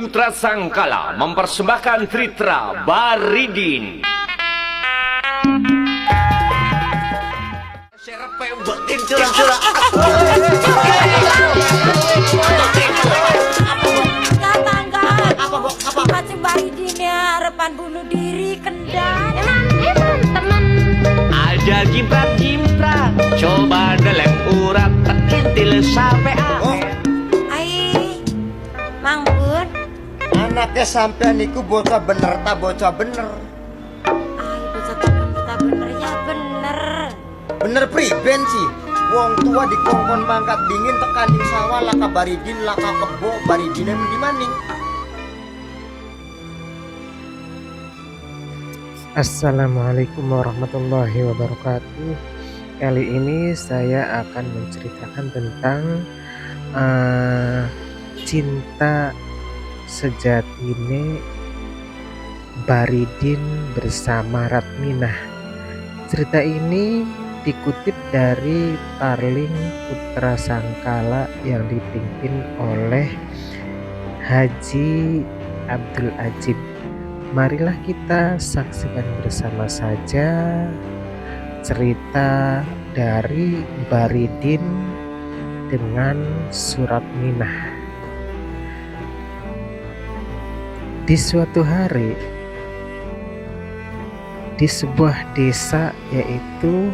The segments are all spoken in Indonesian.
Putra Sangkala mempersembahkan Tritra Baridin. Kacang Baridin ya harapan bunuh diri kendang. Emang teman Ada jimprat-jimprat, coba dalam urat terkintil sampai akhir. Ai, Mang Bun, Anaknya sampean niku bocah bener ta bocah bener. ai bocah tak bener ya bener. Bener priben sih. Wong tua dikongkon mangkat dingin tekaning sawah laka Baridin laka kebo Baridine di maning. Assalamualaikum warahmatullahi wabarakatuh. Kali ini saya akan menceritakan tentang cinta sejatine Baridin bersama Ratminah. Cerita ini dikutip dari Tarling Putra Sangkala yang dipimpin oleh Haji Abdul Ajib. Marilah kita saksikan bersama saja cerita dari Baridin dengan Suratminah. Di suatu hari di sebuah desa, yaitu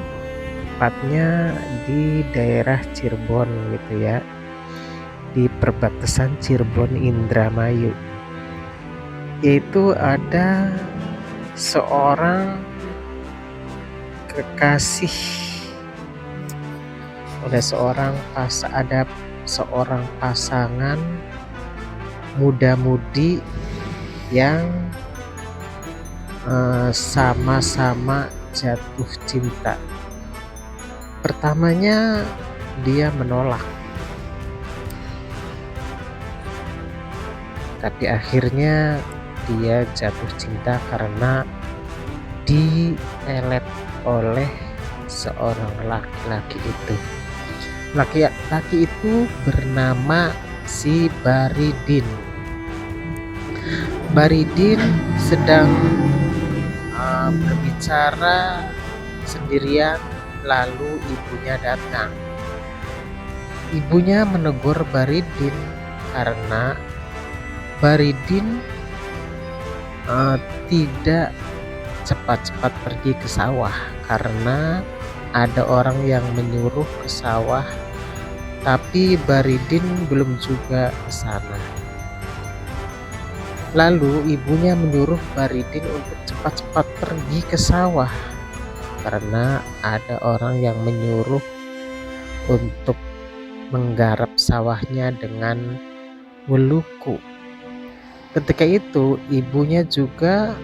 tepatnya di daerah Cirebon gitu ya, di perbatasan Cirebon Indramayu, yaitu ada seorang kekasih, ada seorang pasangan muda-mudi yang sama-sama jatuh cinta. Pertamanya dia menolak, tapi akhirnya dia jatuh cinta karena dipelet oleh seorang laki-laki itu. Laki-laki itu bernama si Baridin. Baridin sedang berbicara sendirian, lalu ibunya datang. Ibunya menegur Baridin karena Baridin tidak cepat-cepat pergi ke sawah karena ada orang yang menyuruh ke sawah, tapi Baridin belum juga ke sana. Lalu ibunya menyuruh Baridin untuk cepat-cepat pergi ke sawah karena ada orang yang menyuruh untuk menggarap sawahnya dengan weluku. Ketika itu ibunya juga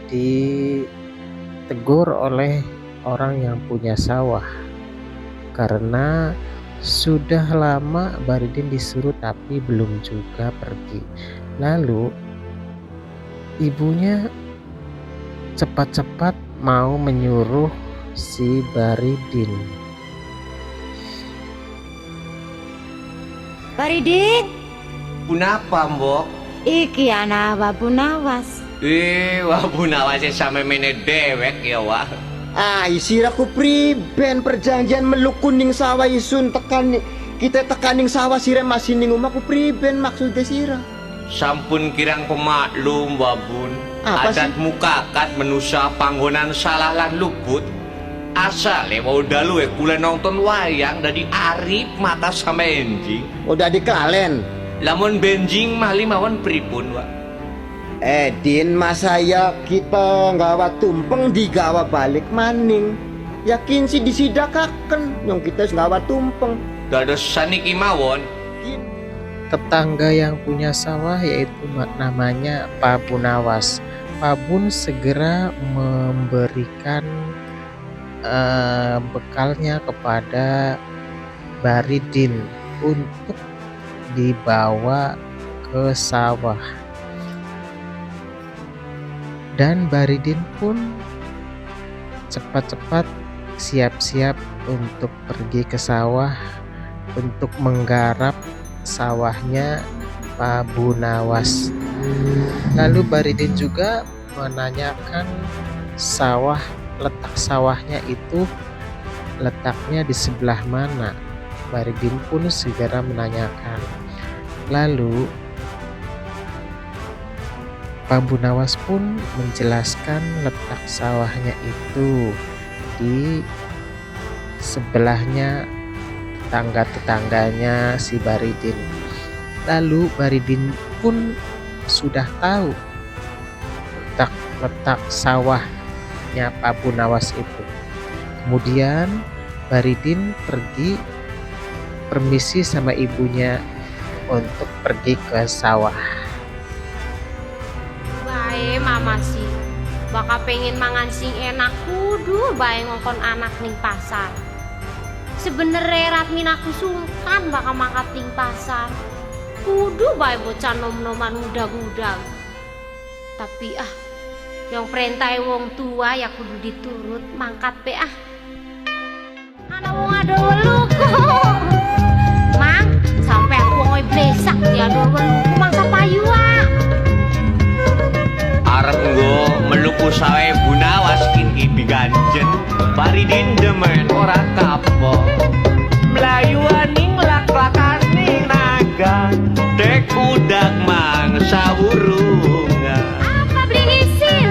ditegur oleh orang yang punya sawah karena sudah lama Baridin disuruh tapi belum juga pergi. Lalu ibunya cepat-cepat mau menyuruh si Baridin. Baridin, Kenapa, Mbok? iki anak Wabu Nawas. Wah bunawase sampe mene dewek ya wah. Isiraku priben perjanjian meluk kuning sawah isun tekan kita tekaning sawah sire masih ning omahku priben maksudnya sira. Sampun kirang pemaklum wabun. Apa Adat mukakat menusa panggonan salah lan luput. Asale mau dalu kula nonton wayang dari arif mata sama enjing. Udah dikalen. Lamun benjing mah limawan pripun wak. Din mas saya kita nggawa tumpeng digawa balik maning. Yakin sih disidakaken yang kita nggawa tumpeng. Dados saniki mawon. Tetangga yang punya sawah yaitu namanya Pak Bunawas. Pak Bun segera memberikan bekalnya kepada Baridin untuk dibawa ke sawah. Dan Baridin pun cepat-cepat siap-siap untuk pergi ke sawah untuk menggarap sawahnya Pak Bunawas. Lalu Baridin juga menanyakan letak sawahnya itu letaknya di sebelah mana. Baridin pun segera menanyakan. Lalu Pak Bunawas pun menjelaskan letak sawahnya itu di sebelahnya tetangga-tetangganya si Baridin. Lalu Baridin pun sudah tahu letak sawahnya Pak Bunawas itu. Kemudian Baridin permisi sama ibunya untuk pergi ke sawah. Bae mama sih bakal pengen mangan sing enak kudu bae ngongkon anak ning pasar. Sebenernya Ratmin aku sungkan bakal mangkat ning pasar. Kudu bae bocah nom-noman udag-udag. Tapi yang perintah wong tua ya kudu diturut mangkat pe Ana wong ada weluku. Mang, sampai aku wong blesak ya ada weluku mangkat payu Arep nggo meluku sawe Bunawas kini biganjen. Baridin demen ora kapok. Melayu aning lak-lakaning naga. Tek udak mangsa burungan. Apa beli isin?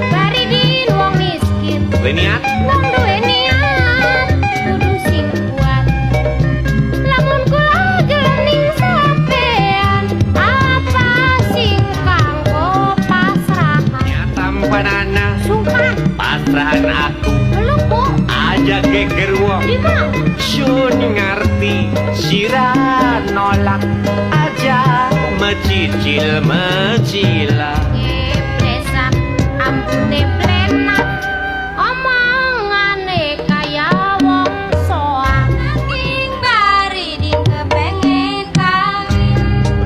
Baridin wong miskin. Leniat Wong duwe niat kudu sing kuat. Lamun kula gening sampean apa sing kanggo pasrahan. nyatampana Sungkan pasrahan aku. weluku Aja geger wong. lima. Sun ngerti sira nolak aja mecicil mecilah. Plesak ampune plenak omongane kaya wong soang. Ing Baridin kepengen kawin.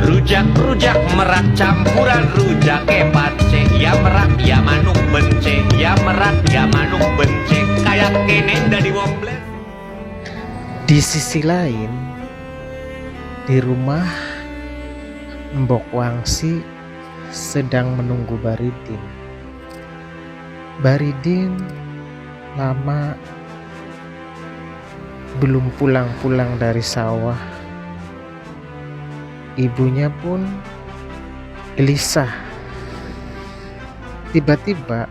Rujak merak campuran rujak pace. Ya merak ya manuk bence. Ya merak ya manuk bence. Kayak kene dari wong bles. Di sisi lain, di rumah Mbok Wangsi sedang menunggu Baridin. Baridin lama belum pulang-pulang dari sawah. Ibunya pun gelisah. Tiba-tiba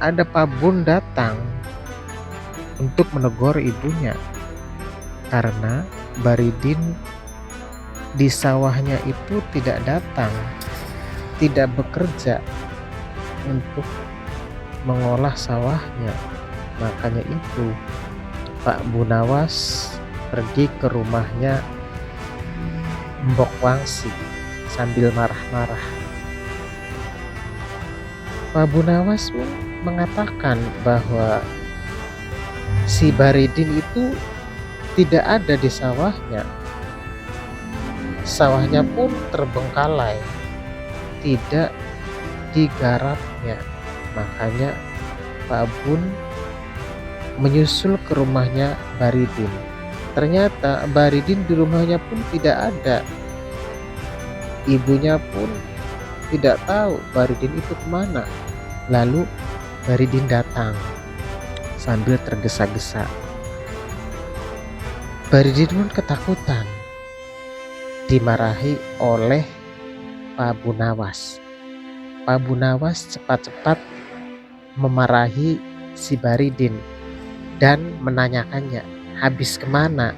ada Pak Bun datang untuk menegur ibunya karena Baridin di sawahnya itu tidak datang, tidak bekerja untuk mengolah sawahnya. Makanya itu Pak Bunawas pergi ke rumahnya Mbok Wangsi sambil marah-marah. Pak Bunawas pun mengatakan bahwa si Baridin itu tidak ada di sawahnya. Sawahnya pun terbengkalai, tidak digarapnya. Makanya Pak Bun menyusul ke rumahnya Baridin. Ternyata Baridin di rumahnya pun tidak ada. Ibunya pun tidak tahu Baridin itu kemana. Lalu Baridin datang sambil tergesa-gesa. Baridin pun ketakutan, dimarahi oleh Pak Bunawas. Pak Bunawas cepat-cepat memarahi si Baridin dan menanyakannya habis kemana.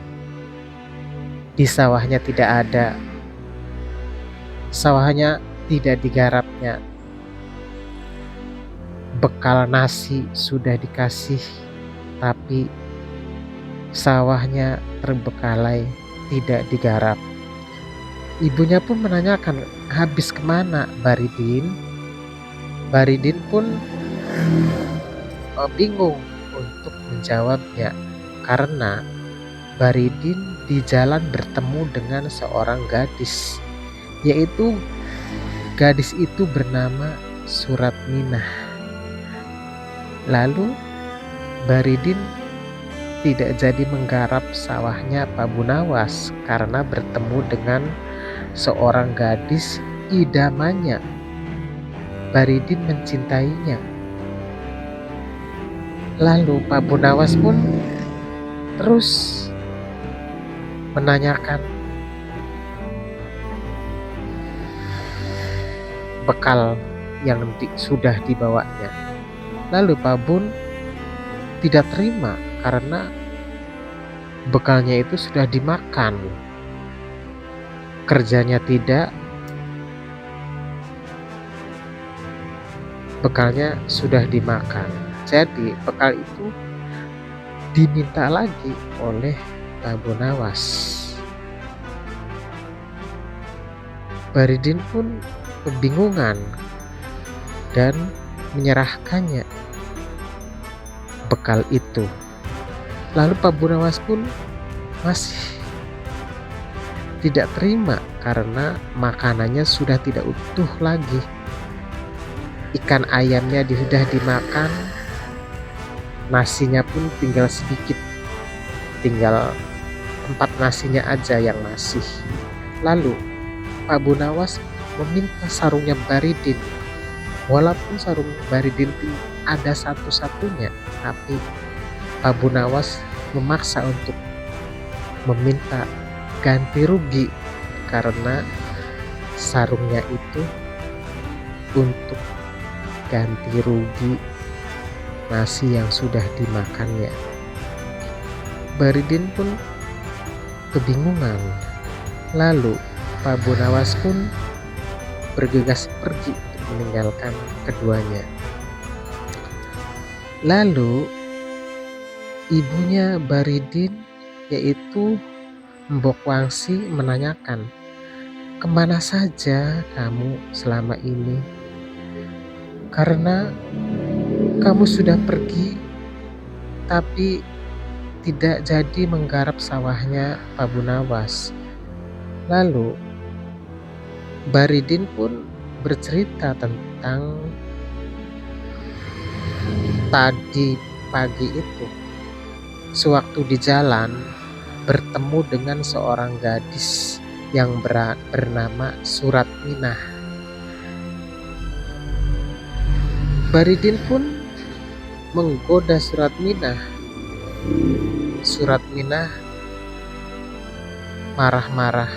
Di sawahnya tidak ada, sawahnya tidak digarapnya, bekal nasi sudah dikasih tapi sawahnya terbekalai, tidak digarap. Ibunya pun menanyakan habis kemana Baridin. Baridin pun bingung untuk menjawabnya karena Baridin di jalan bertemu dengan seorang gadis, yaitu gadis itu bernama Suratminah. Lalu Baridin tidak jadi menggarap sawahnya Pak Bunawas karena bertemu dengan seorang gadis idamannya. Baridin mencintainya. Lalu Pak Bunawas pun terus menanyakan bekal yang sudah dibawanya. Lalu Pak Bun tidak terima karena bekalnya itu sudah dimakan. Kerjanya tidak, bekalnya sudah dimakan. Jadi bekal itu diminta lagi oleh Pak Bunawas. Baridin pun kebingungan dan menyerahkannya bekal itu. Lalu Pak Bunawas pun masih tidak terima karena makanannya sudah tidak utuh lagi. Ikan ayamnya sudah dimakan, nasinya pun tinggal sedikit, tinggal 4 nasinya aja yang masih. Lalu Pak Bunawas meminta sarungnya Baridin. Walaupun sarung Baridin ada satu-satunya, tapi Pak Bunawas memaksa untuk meminta ganti rugi karena sarungnya itu untuk ganti rugi nasi yang sudah dimakannya. Baridin pun kebingungan. Lalu Pak Bunawas pun bergegas pergi untuk meninggalkan keduanya. Lalu ibunya Baridin, yaitu Mbok Wangsi, menanyakan, "Kemana saja kamu selama ini? Karena kamu sudah pergi tapi tidak jadi menggarap sawahnya Pak Bunawas." Lalu Baridin pun bercerita tentang tadi pagi itu, sewaktu di jalan bertemu dengan seorang gadis yang bernama Suratminah. Baridin pun menggoda Suratminah. Suratminah marah-marah.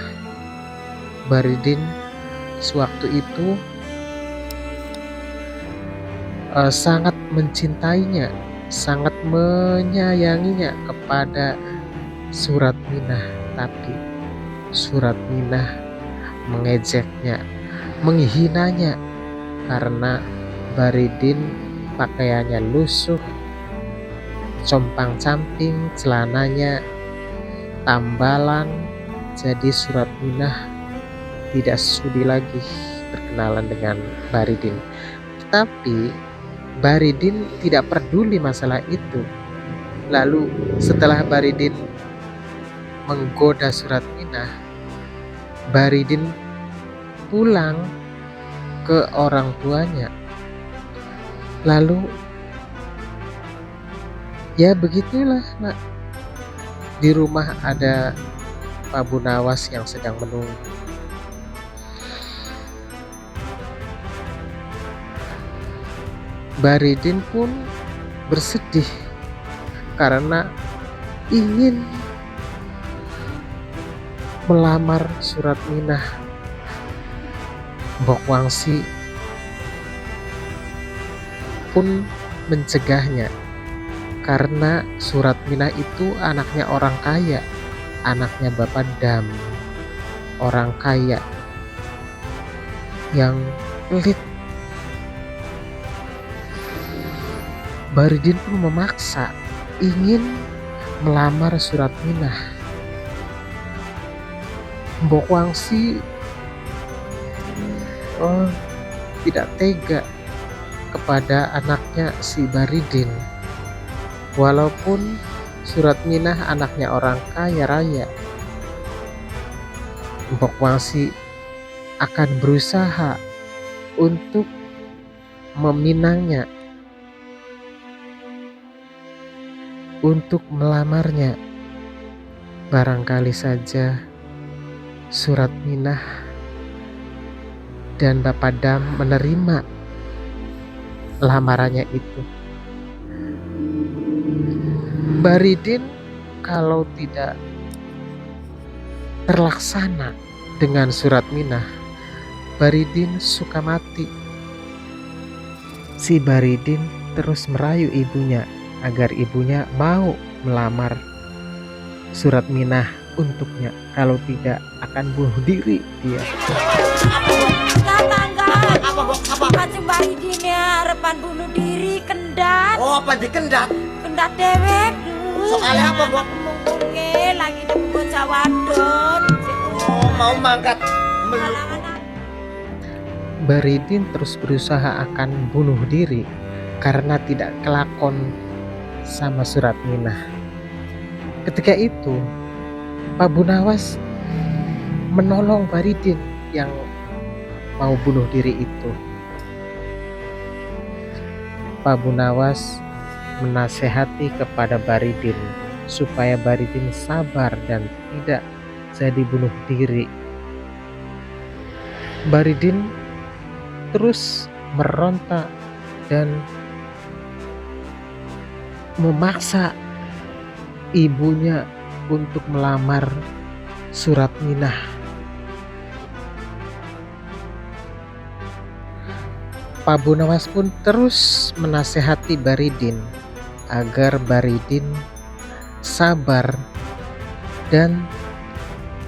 Baridin sewaktu itu sangat mencintainya, sangat menyayanginya kepada Suratminah, tapi Suratminah mengejeknya, menghinanya karena Baridin pakaiannya lusuh, compang-camping, celananya tambalan. Jadi Suratminah tidak sudi lagi berkenalan dengan Baridin. Tetapi Baridin tidak peduli masalah itu. Lalu setelah Baridin menggoda Suratminah, Baridin pulang ke orang tuanya. Lalu ya begitulah, nak. Di rumah ada Pak Bunawas yang sedang menunggu. Baridin pun bersedih karena ingin melamar Suratminah. Mbok Wangsi pun mencegahnya karena Suratminah itu anaknya orang kaya, anaknya Bapak Dam, orang kaya yang pelit. Baridin pun memaksa ingin melamar Suratminah. Mbok Wangsi tidak tega kepada anaknya si Baridin. Walaupun Suratminah anaknya orang kaya raya, Mbok Wangsi akan berusaha untuk meminangnya, untuk melamarnya. Barangkali saja Suratminah dan Bapak Dam menerima lamarannya itu. Baridin kalau tidak terlaksana dengan surat Minah, Baridin suka mati. Si Baridin terus merayu ibunya agar ibunya mau melamar surat Minah untuknya, kalau tidak akan bunuh diri dia. Kanjeng Baridin ya repan bunuh diri kendat. Oh, apa dikendat? Kendat dewek. Soalnya apa, Bok? Mungkin lagi nemu bocah wadon. Oh, mau mangkat. Baridin terus berusaha akan bunuh diri karena tidak kelakon sama surat Minah. Ketika itu Pak Bunawas menolong Baridin yang mau bunuh diri itu. Pak Bunawas menasehati kepada Baridin supaya Baridin sabar dan tidak jadi bunuh diri. Baridin terus meronta dan memaksa ibunya untuk melamar surat Minah. Pak Bunawas pun terus menasehati Baridin agar Baridin sabar dan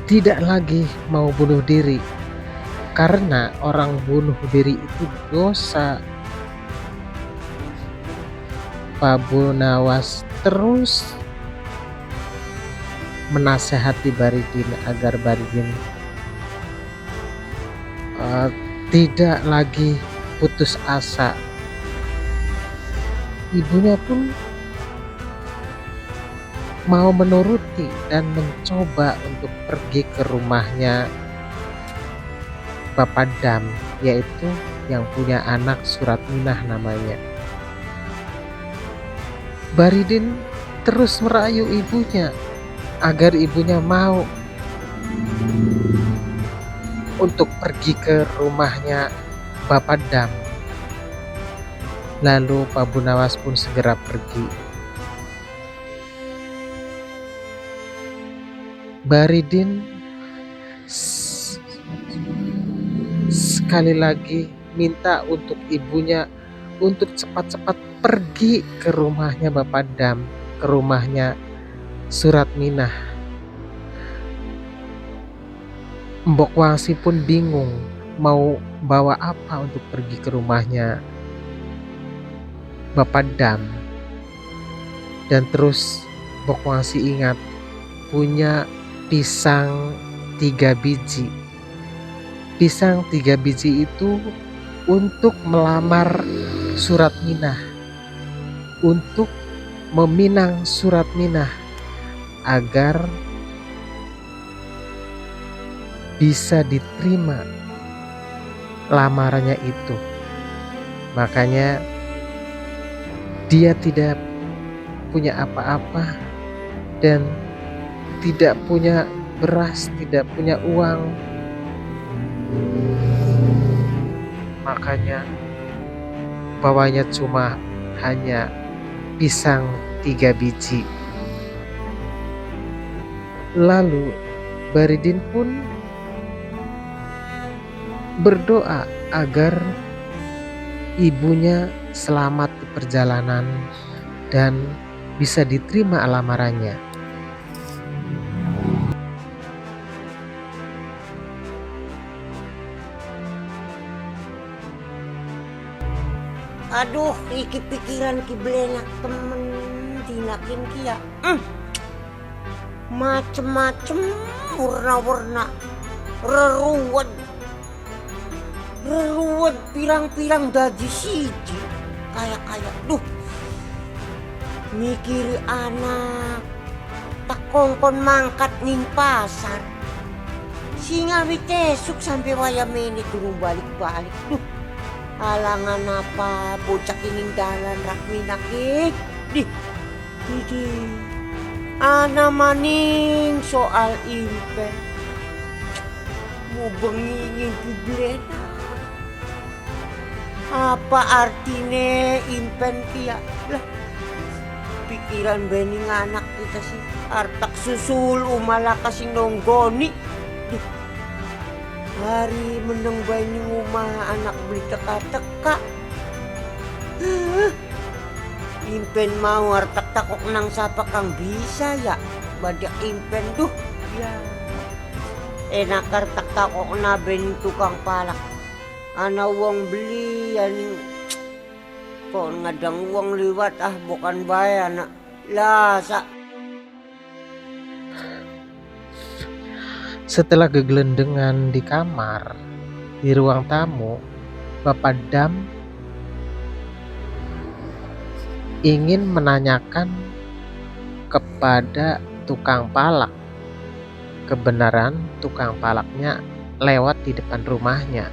tidak lagi mau bunuh diri, karena orang bunuh diri itu dosa. Pak Bunawas terus menasehati Baridin agar Baridin tidak lagi putus asa. Ibunya pun mau menuruti dan mencoba untuk pergi ke rumahnya Bapak Dam, yaitu yang punya anak surat Minah namanya. Baridin terus merayu ibunya agar ibunya mau untuk pergi ke rumahnya Bapak Dam. Lalu Pak Bunawas pun segera pergi. Baridin sekali lagi minta untuk ibunya untuk cepat-cepat pergi ke rumahnya Bapak Dam, ke rumahnya surat Minah. Mbok Wangsi pun bingung mau bawa apa untuk pergi ke rumahnya Bapak Dam. Dan terus Mbok Wangsi ingat punya pisang 3 biji. Pisang 3 biji itu untuk melamar surat Minah, untuk meminang surat Minah agar bisa diterima lamarannya itu. Makanya dia tidak punya apa-apa dan tidak punya beras, tidak punya uang. Makanya bawanya cuma hanya pisang 3 biji. Lalu Baridin pun berdoa agar ibunya selamat di perjalanan dan bisa diterima lamarannya. Aduh, iki pikiran ki belenak temen dinakin kia. Macem-macem warna-warna reruwet pirang-pirang dadi siji kayak duh mikiri anak tak kongkon mangkat ning pasar singa esuk sampai waya menit durung balik-balik. Duh, halangan apa bocah kining dalan rak minake di ana maning soal impen mau bengingin di blena Apa artinya impen kia? Lah, pikiran bening anak kita sih. Artak susul umala kasing nonggoni. Duh, hari meneng bening umah anak beli teka-teka. Impen mau artak takok nang sapa kang bisa ya. Badak impen duh. Ya. Enak artak takok na bening tukang palak. Ana uang beli yaning kok ngadang uang liwat bukan bayar anak lah Setelah gegelendengan di kamar, di ruang tamu, Bapak Dam ingin menanyakan kepada tukang palak kebenaran tukang palaknya lewat di depan rumahnya.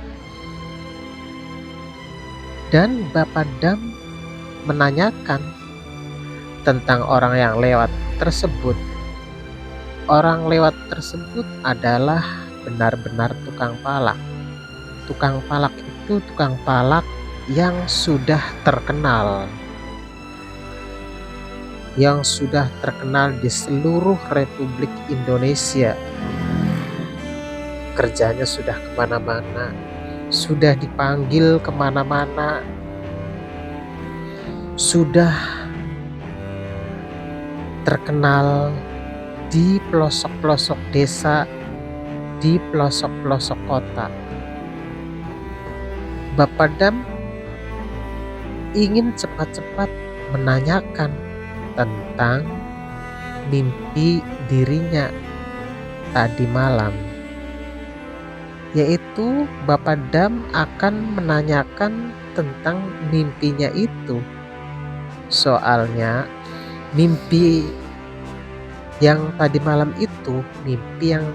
Dan Bapak Dam menanyakan tentang orang yang lewat tersebut. Orang lewat tersebut adalah benar-benar tukang palak. Tukang palak itu tukang palak yang sudah terkenal. Yang sudah terkenal di seluruh Republik Indonesia. Kerjanya sudah kemana-mana. Sudah dipanggil kemana-mana, sudah terkenal di pelosok-pelosok desa, di pelosok-pelosok kota. Bapak Dam ingin cepat-cepat menanyakan tentang mimpi dirinya tadi malam. Yaitu Bapak Dam akan menanyakan tentang mimpinya itu. Soalnya mimpi yang tadi malam itu mimpi yang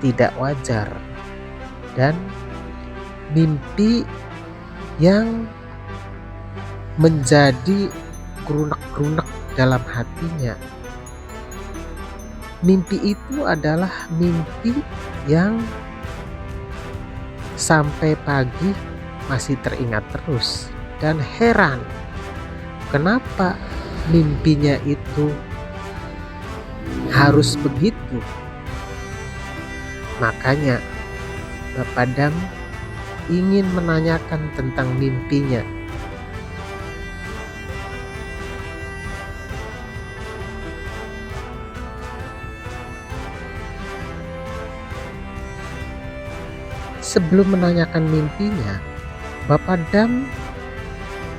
tidak wajar. Dan mimpi yang menjadi grunek-grunek dalam hatinya. Mimpi itu adalah mimpi yang sampai pagi masih teringat terus dan heran kenapa mimpinya itu harus begitu. Makanya Bapak Dam ingin menanyakan tentang mimpinya. Sebelum menanyakan mimpinya, Bapak Dam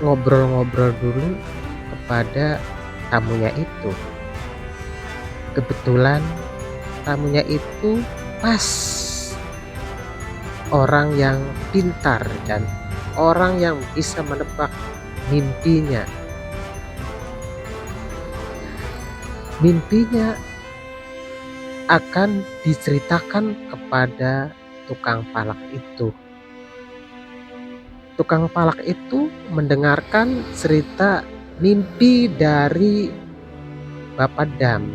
ngobrol-ngobrol dulu kepada tamunya itu. Kebetulan tamunya itu pas orang yang pintar dan orang yang bisa menebak mimpinya. Mimpinya akan diceritakan kepada tukang palak itu. Tukang palak itu mendengarkan cerita mimpi dari Bapak Dam.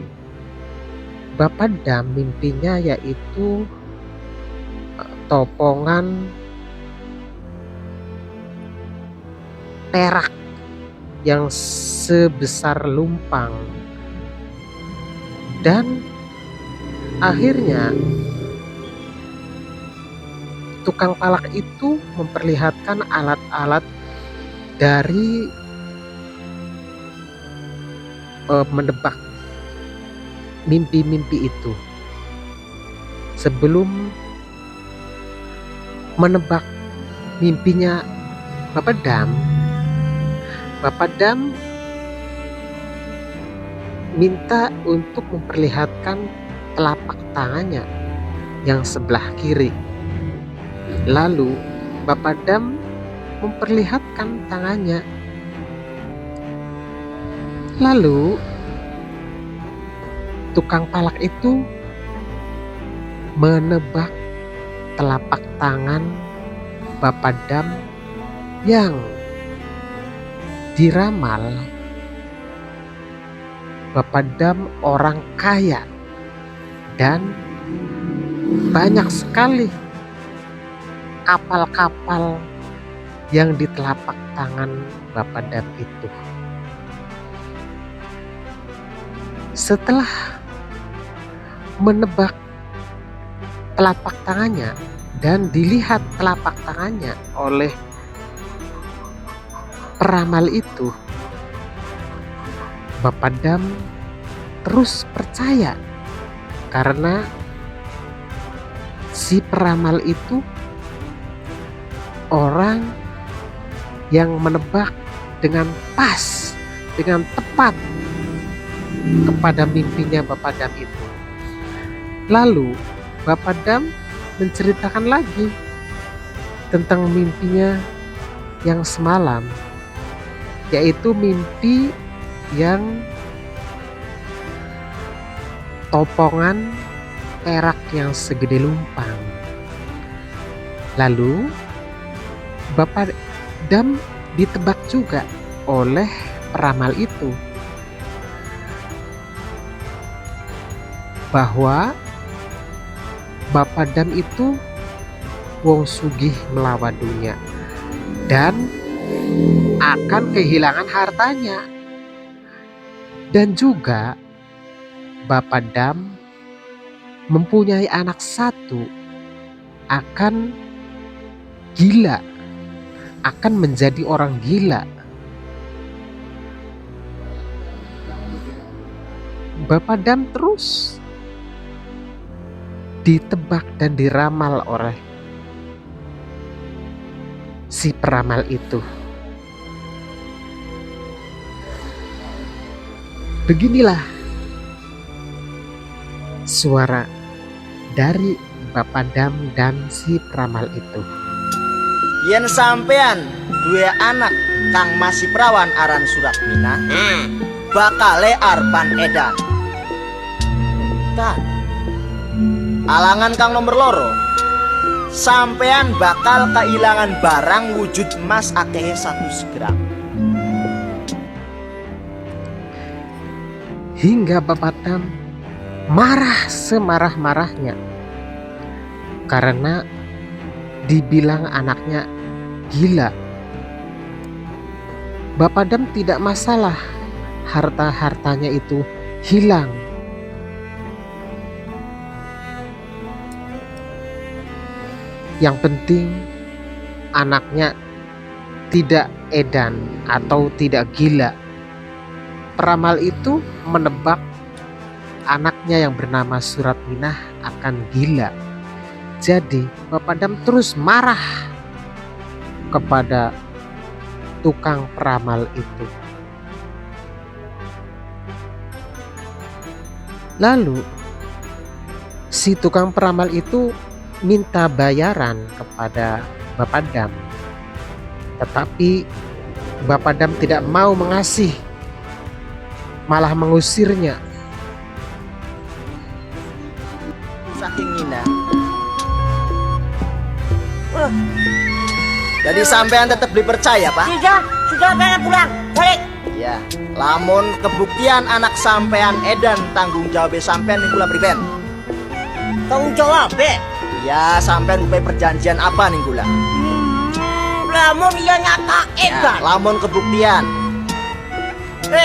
Bapak Dam mimpinya yaitu topongan perak yang sebesar lumpang. Dan akhirnya tukang palak itu memperlihatkan alat-alat dari menebak mimpi-mimpi itu. Sebelum menebak mimpinya Bapak Dam minta untuk memperlihatkan telapak tangannya yang sebelah kiri. Lalu Bapak Dam memperlihatkan tangannya. Lalu tukang palak itu menebak telapak tangan Bapak Dam yang diramal Bapak Dam orang kaya dan banyak sekali kapal-kapal yang di telapak tangan Bapak Dam itu. Setelah menebak telapak tangannya dan dilihat telapak tangannya oleh peramal itu, Bapak Dam terus percaya karena si peramal itu orang yang menebak dengan pas, dengan tepat kepada mimpinya Bapak Dam itu. Lalu Bapak Dam menceritakan lagi tentang mimpinya yang semalam, yaitu mimpi yang topongan perak yang segede lumpang. Lalu Bapak Dam ditebak juga oleh peramal itu bahwa Bapak Dam itu wong sugih melawan dunia dan akan kehilangan hartanya. Dan juga Bapak Dam mempunyai anak satu akan gila, akan menjadi orang gila. Bapak Dam terus ditebak dan diramal oleh si peramal itu. Beginilah suara dari Bapak Dam dan si peramal itu. Yen sampean duwe anak kang masih perawan aran Suratmina, bakale arpan edan. Dan Alangan kang nomor loro, sampean bakal kehilangan barang wujud emas akehe 100 gram. Hingga Bapak Dam marah semarah-marahnya karena dibilang anaknya gila. Bapak Dam tidak masalah harta-hartanya itu hilang. Yang penting anaknya tidak edan atau tidak gila. Peramal itu menebak anaknya yang bernama Suratminah akan gila. Jadi Bapak Dam terus marah kepada tukang peramal itu. Lalu si tukang peramal itu minta bayaran kepada Bapak Dam, tetapi Bapak Dam tidak mau mengasih, malah mengusirnya. Saking ngina. Jadi sampean tetap dipercaya, Pak? sudah pengen pulang, balik. Iya. Lamun kebuktian anak sampean edan, tanggung jawab sampean ning kula priben. Tanggung jawab, Ya, sampean upaya perjanjian apa ning kula? lamun iya nyata edan. Lamun kebuktian.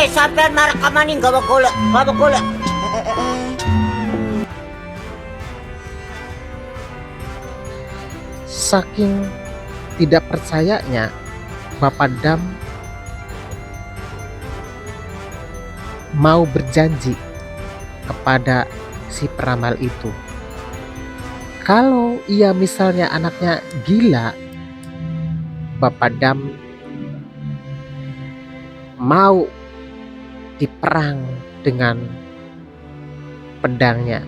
Sampean marah kamaning gawa golek. Saking tidak percayanya, Bapak Dam mau berjanji kepada si peramal itu. Kalau ia misalnya anaknya gila, Bapak Dam mau diperang dengan pedangnya.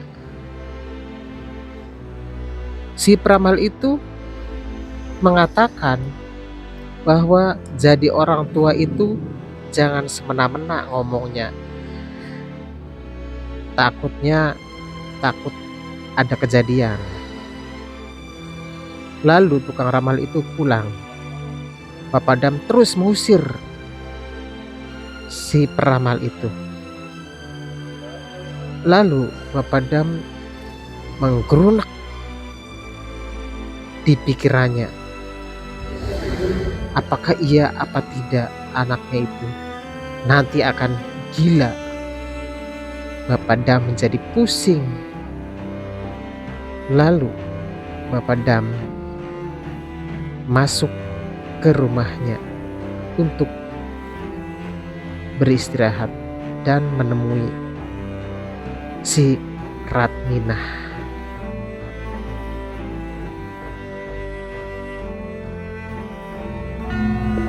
Si peramal itu mengatakan bahwa jadi orang tua itu jangan semena-mena ngomongnya. Takut ada kejadian. Lalu tukang ramal itu pulang. Bapak Dam terus mengusir si peramal itu. Lalu Bapak Dam menggerunak di pikirannya. apakah iya apa tidak anaknya itu nanti akan gila. Bapak Dam menjadi pusing. Lalu Bapak Dam masuk ke rumahnya untuk beristirahat dan menemui si Ratminah.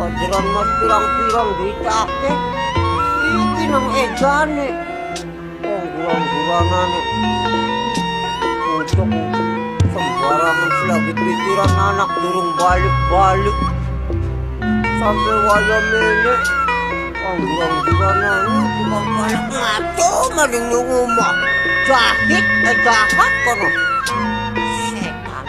Ajaran mas pirang-pirang ditake. Iki nang edane. Bulan-bulanane. Untuk sembarangan selagi pikiran anak durung balik-balik. Sampai waya mene. Bulan-bulanane tukang balik ngaco maling ngomong. Jahit, jahat kono. Setan.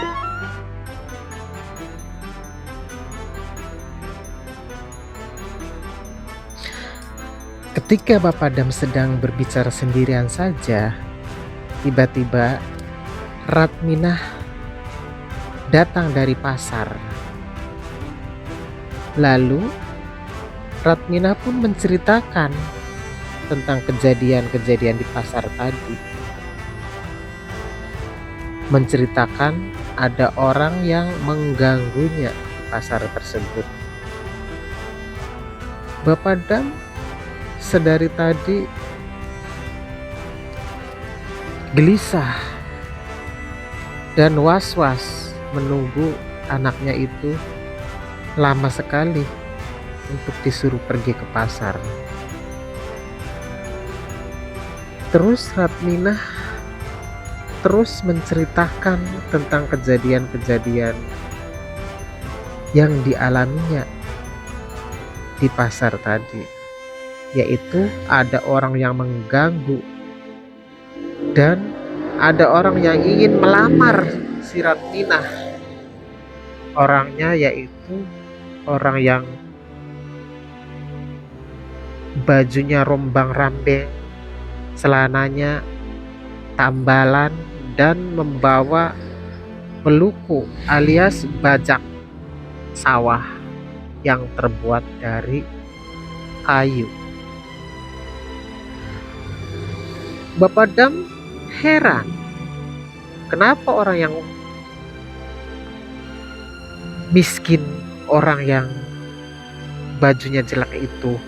Ketika Bapak Dam sedang berbicara sendirian saja, tiba-tiba Ratminah datang dari pasar. Lalu Ratminah pun menceritakan tentang kejadian-kejadian di pasar tadi. Menceritakan ada orang yang mengganggunya di pasar tersebut. Bapak Dam sedari tadi gelisah dan was-was menunggu anaknya itu lama sekali untuk disuruh pergi ke pasar. Terus Ratminah terus menceritakan tentang kejadian-kejadian yang dialaminya di pasar tadi, yaitu ada orang yang mengganggu dan ada orang yang ingin melamar si Ratminah. Orangnya yaitu orang yang bajunya rombang-rambeng, celananya tambalan, dan membawa peluku alias bajak sawah yang terbuat dari kayu. Bapak Dam heran, kenapa orang yang miskin, orang yang bajunya jelek itu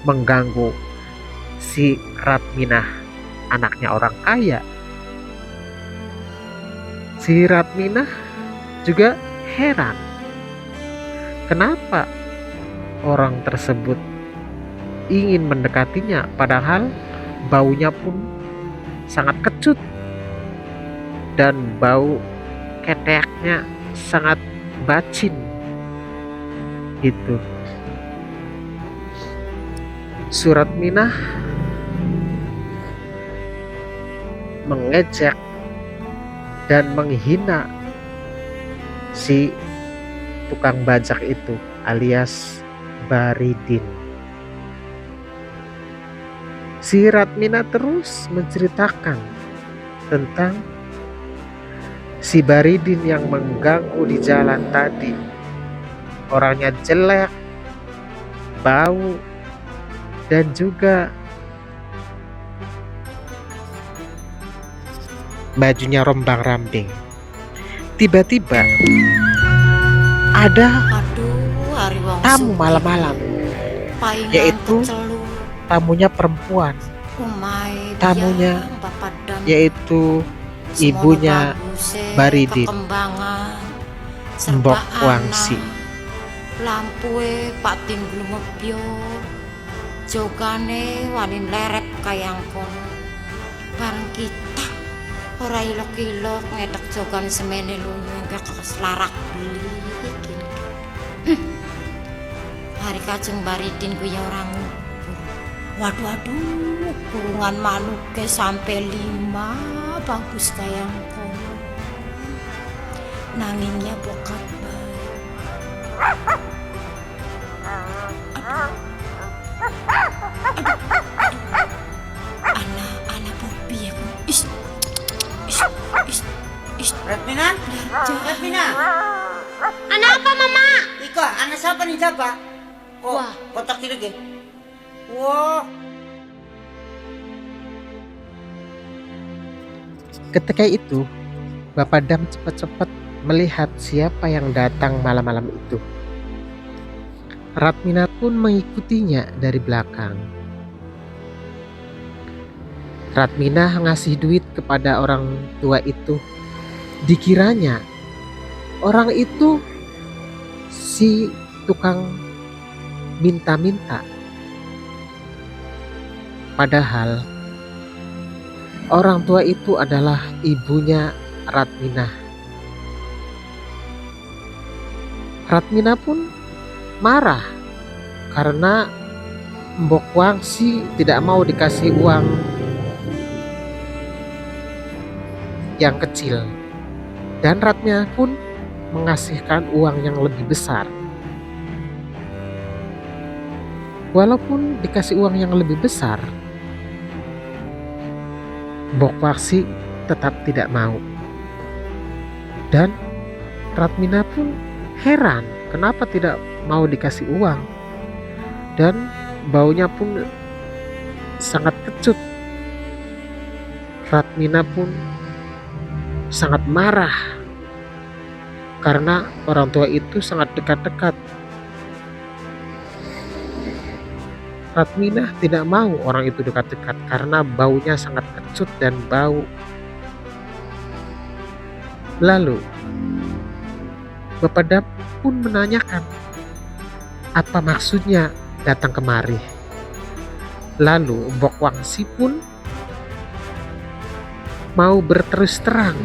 mengganggu si Ratminah, anaknya orang kaya. Si Ratminah juga heran, kenapa orang tersebut ingin mendekatinya padahal baunya pun sangat kecut dan bau keteknya sangat bacin gitu. Ratminah mengejek dan menghina si tukang bajak itu alias Baridin. Si Ratminah terus menceritakan tentang si Baridin yang mengganggu di jalan tadi. Orangnya jelek, bau, dan juga bajunya rombang-rambing. Tiba-tiba ada tamu malam-malam, yaitu tamunya perempuan. Tamunya yaitu ibunya Baridin, Mbok Wangsi. Lampue Pak Tinggul mebyo, jogane walin leret kayang kono. Bareng kita ora ilok-ilok ngedek jogan semene lunyu enggak keslarak beli iki. Hari kajeng Baridin ku ya orang ngubur. Waduh, kurungan manuke sampai 5 bagus kayang kono. Nangingnya bokat bae. Anak Bobi ya. Ratminah? Ratminah? Anak apa, Mama? Iko, anak siapa nih? nih siapa? Oh, Wah. kotak tidak ya? Wah, Ketika itu, Bapak Dam cepat-cepat melihat siapa yang datang malam-malam itu. Ratmina pun mengikutinya dari belakang. Ratmina ngasih duit kepada orang tua itu. Dikiranya orang itu si tukang minta-minta. Padahal orang tua itu adalah ibunya Ratmina. Ratmina pun marah karena Mbok Wangsi tidak mau dikasih uang yang kecil, dan Ratmina pun mengasihkan uang yang lebih besar. Walaupun dikasih uang yang lebih besar, Mbok Wangsi tetap tidak mau. Dan Ratmina pun heran kenapa tidak mau dikasih uang, dan baunya pun sangat kecut. Ratmina pun sangat marah karena orang tua itu sangat dekat-dekat. Ratmina tidak mau orang itu dekat-dekat karena baunya sangat kecut dan bau. Lalu Bapak Dam pun menanyakan apa maksudnya datang kemari. Lalu Mbok Wangsi pun mau berterus terang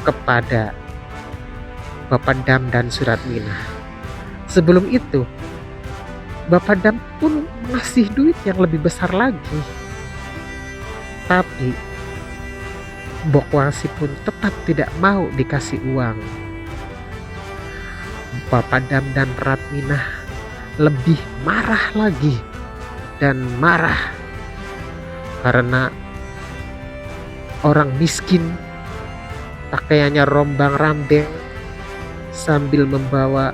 kepada Bapak Dam dan Suratmina. Sebelum itu, Bapak Dam pun ngasih duit yang lebih besar lagi. Tapi Mbok Wangsi pun tetap tidak mau dikasih uang. Bapak Dam dan Ratmina lebih marah lagi dan marah karena orang miskin pakaiannya rombang-rambeng sambil membawa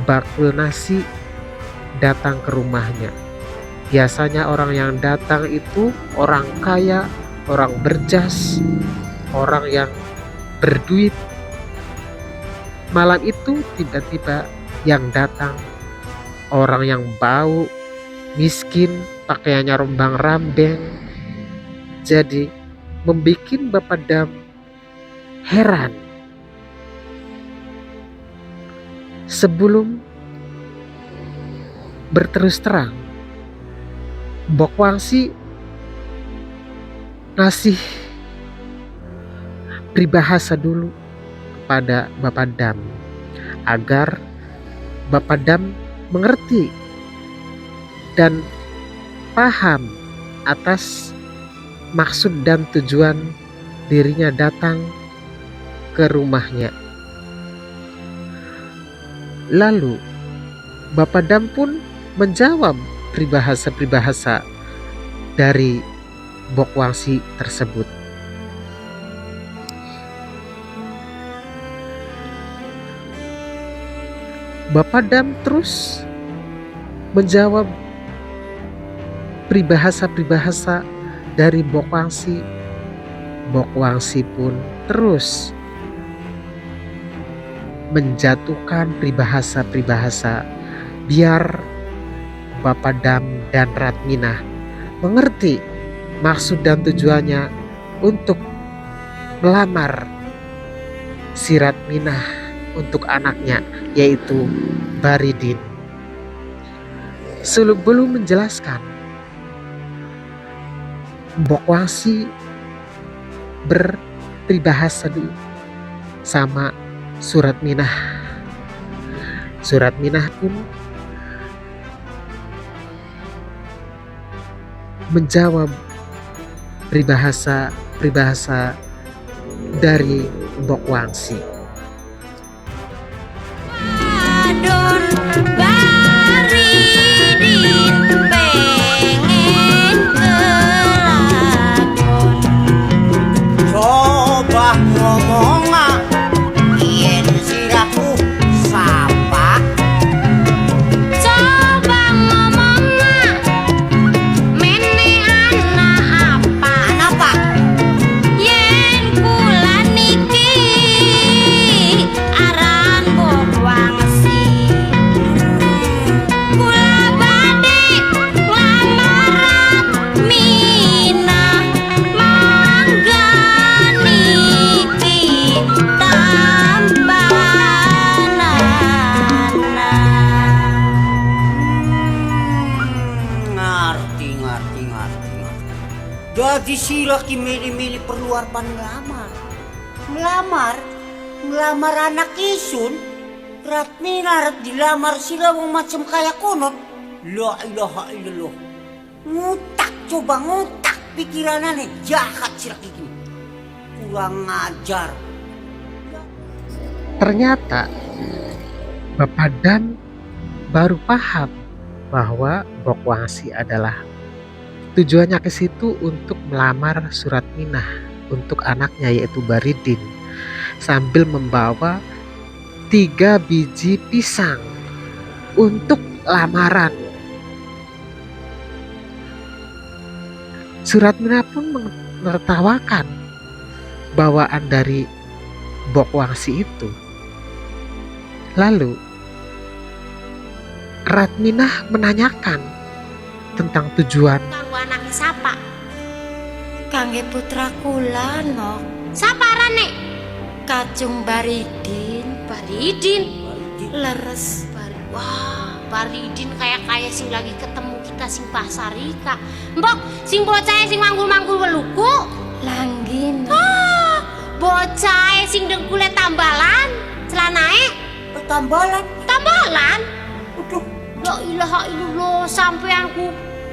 bakul nasi datang ke rumahnya. Biasanya orang yang datang itu orang kaya, orang berjas, orang yang berduit. Malam itu tiba-tiba yang datang orang yang bau, miskin, pakaiannya rombang-rambeng. Jadi membuat Bapak Dam heran. Sebelum berterus terang, Mbok Wangsi ngasih peribahasa dulu kepada Bapak Dam agar Bapak Dam mengerti dan paham atas maksud dan tujuan dirinya datang ke rumahnya. Lalu Bapak Dam pun menjawab peribahasa-peribahasa dari Mbok Wangsi tersebut. Bapak Dam terus menjawab peribahasa-peribahasa dari Mbok Wangsi. Mbok Wangsi pun terus menjatuhkan peribahasa-peribahasa biar Bapak Dam dan Ratmina mengerti maksud dan tujuannya untuk melamar si Ratmina untuk anaknya, yaitu Baridin. Sebelum menjelaskan, Mbok Wangsi berperibahasa dulu sama Suratminah. Suratminah pun menjawab peribahasa dari Mbok Wangsi. Adon Baridin pengen kelakon. Coba ngomong yen sirah Jadi si laki milih-milih perluar pan melamar anak isun. Ratmina dilamar sila wong macam kaya konot. La ilaha illallah. Ngutak pikiranane jahat si laki ini. Kurang ngajar. Ternyata Bapak Dam baru paham bahwa Bokwangsi adalah tujuannya ke situ untuk melamar Suratminah untuk anaknya yaitu Baridin, sambil membawa 3 biji pisang untuk lamaran. Suratminah pun menertawakan bawaan dari Bokwangsi itu. Lalu Ratminah menanyakan tentang tujuan. Kanggo anaknya siapa? Kangge putra kula nok Siapa rane? Kacung Baridin leres. Wah, Baridin kayak sing lagi ketemu kita sing pasar Rika. Mbok, sing bocah sing manggul-manggul weluku. Langgin Bocah sing dengkule tambalan, celanae Tambalan. Aduh, la ilaha illallah, sampeanku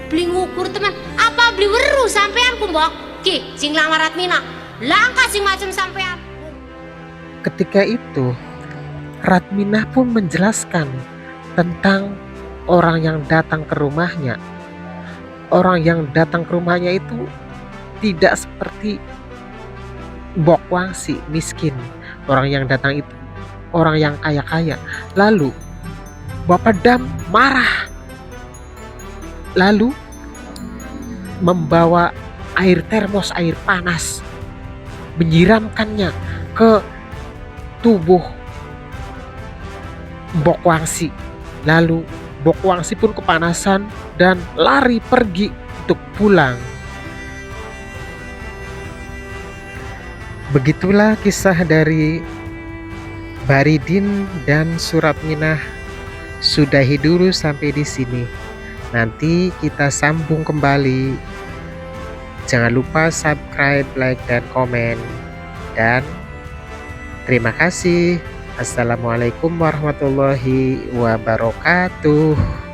beli ngukur teman. Apa beli weru sampeanku, Mbok? Ki, sing lamar Ratmina. Langkah sing macam sampean. Ketika itu Ratminah pun menjelaskan tentang orang yang datang ke rumahnya. Orang yang datang ke rumahnya itu tidak seperti Bokwangsi miskin. Orang yang datang itu orang yang kaya-kaya. Lalu Bapak Dam marah, lalu membawa air termos, air panas, menyiramkannya ke tubuh Bokwangsi. Lalu Bokwangsi pun kepanasan dan lari pergi untuk pulang. Begitulah kisah dari Baridin dan Suratminah. Sudahi dulu sampai di sini. Nanti kita sambung kembali. Jangan lupa subscribe, like, dan komen. Dan terima kasih. Assalamualaikum warahmatullahi wabarakatuh.